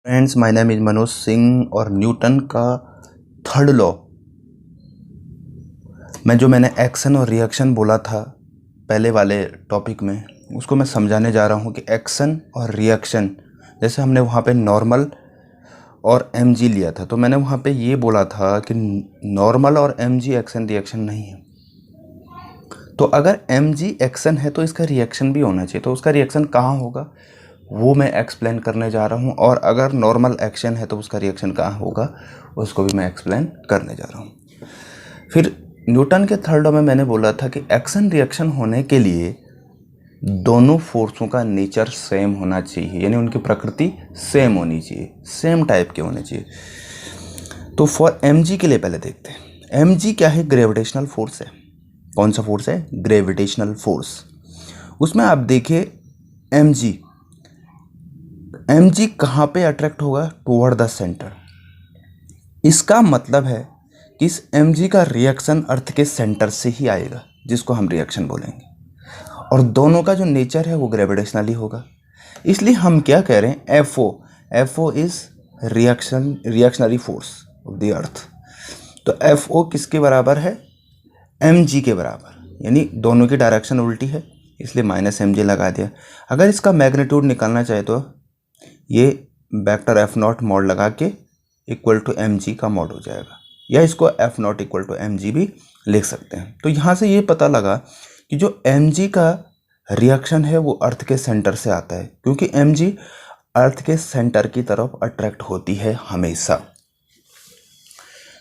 Friends, my name is Manoj Singh और Newton का third law मैंने एक्शन और रिएक्शन बोला था पहले वाले टॉपिक में, उसको मैं समझाने जा रहा हूँ कि एक्शन और रिएक्शन, जैसे हमने वहाँ पे नॉर्मल और mg लिया था, तो मैंने वहाँ पे ये बोला था कि नॉर्मल और mg एक्शन रिएक्शन नहीं है। तो अगर mg एक्शन है तो इसका रिएक्शन भी होना चाहिए, तो उसका रिएक्शन कहाँ होगा वो मैं एक्सप्लेन करने जा रहा हूँ। और अगर नॉर्मल एक्शन है तो उसका रिएक्शन कहाँ होगा उसको भी मैं एक्सप्लेन करने जा रहा हूँ। फिर न्यूटन के थर्ड लॉ में मैंने बोला था कि एक्शन रिएक्शन होने के लिए दोनों फोर्सों का नेचर सेम होना चाहिए, यानी उनकी प्रकृति सेम होनी चाहिए, सेम टाइप के होने चाहिए। तो फॉर mg के लिए पहले देखते हैं। mg क्या है? ग्रेविटेशनल फोर्स है। कौन सा फोर्स है? Gravitational force. उसमें आप देखिए mg कहाँ पे अट्रैक्ट होगा? Toward the centre. इसका मतलब है कि इस mg का रिएक्शन अर्थ के सेंटर से ही आएगा, जिसको हम रिएक्शन बोलेंगे, और दोनों का जो नेचर है वो ग्रेविटेशनली होगा। इसलिए हम क्या कह रहे हैं? FO is reactionary force of the earth. तो FO किसके बराबर है? mg के बराबर, यानी दोनों की डायरेक्शन उल्टी है, इसलिए -mg लगा दिया। अगर इसका मैग्नीट्यूड निकालना चाहे तो ये वेक्टर F0 मॉड लगा के इक्वल टू mg का मॉड हो जाएगा, या इसको F0 इक्वल टू mg भी लिख सकते हैं। तो यहाँ से ये पता लगा कि जो mg का रिएक्शन है वो अर्थ के सेंटर से आता है, क्योंकि mg अर्थ के सेंटर की तरफ अट्रैक्ट होती है हमेशा।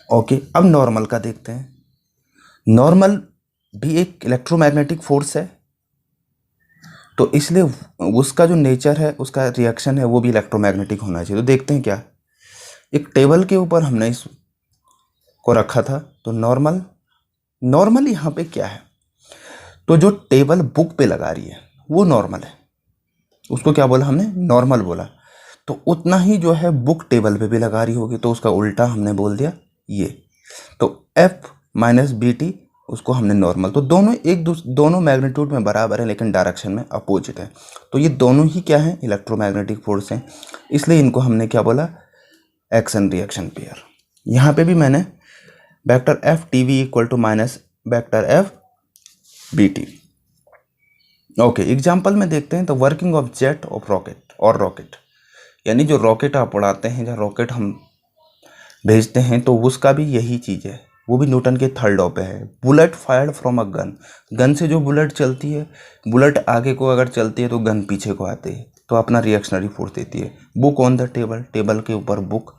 ओके, अब नॉर्मल का देखते हैं। नॉर्मल भी एक इलेक्ट्रोमैग्नेटिक फोर्स है, तो इसलिए उसका जो नेचर है, उसका रिएक्शन है, वो भी इलेक्ट्रोमैग्नेटिक होना चाहिए। तो देखते हैं क्या। एक टेबल के ऊपर हमने इसको रखा था, तो नॉर्मल यहाँ पे क्या है? तो जो टेबल बुक पे लगा रही है वो नॉर्मल है, उसको क्या बोला हमने? नॉर्मल बोला। तो उतना ही जो है बुक टेबल पे भी लगा रही होगी, तो उसका उल्टा हमने बोल दिया ये। तो F माइनस BT उसको हमने नॉर्मल। तो दोनों मैग्नीट्यूड में बराबर है लेकिन डायरेक्शन में अपोजिट है। तो ये दोनों ही क्या है? इलेक्ट्रोमैग्नेटिक फोर्स हैं, इसलिए इनको हमने क्या बोला? Action reaction pair. यहाँ पे भी मैंने vector FTV equal to minus vector FBT। Okay, example में देखते हैं। तो working of jet of rocket, यानी जो रॉकेट आप उड़ाते हैं, जहाँ रॉकेट हम भेजते हैं, तो उसका भी यही चीज़ है, वो भी न्यूटन के थर्ड लॉ पे है। Bullet fired from a gun से जो बुलेट चलती है, बुलेट आगे को अगर चलती है तो गन पीछे को आती है, तो अपना रिएक्शनरी फोर्स देती है। बुक ऑन द टेबल के ऊपर बुक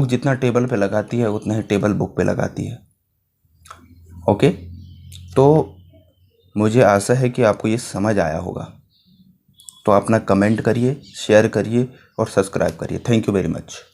जितना टेबल पे लगाती है उतना ही टेबल बुक पे लगाती है। ओके, तो मुझे आशा है कि आपको ये समझ आया होगा। तो अपना कमेंट करिए, शेयर करिए और सब्सक्राइब करिए। Thank you very much.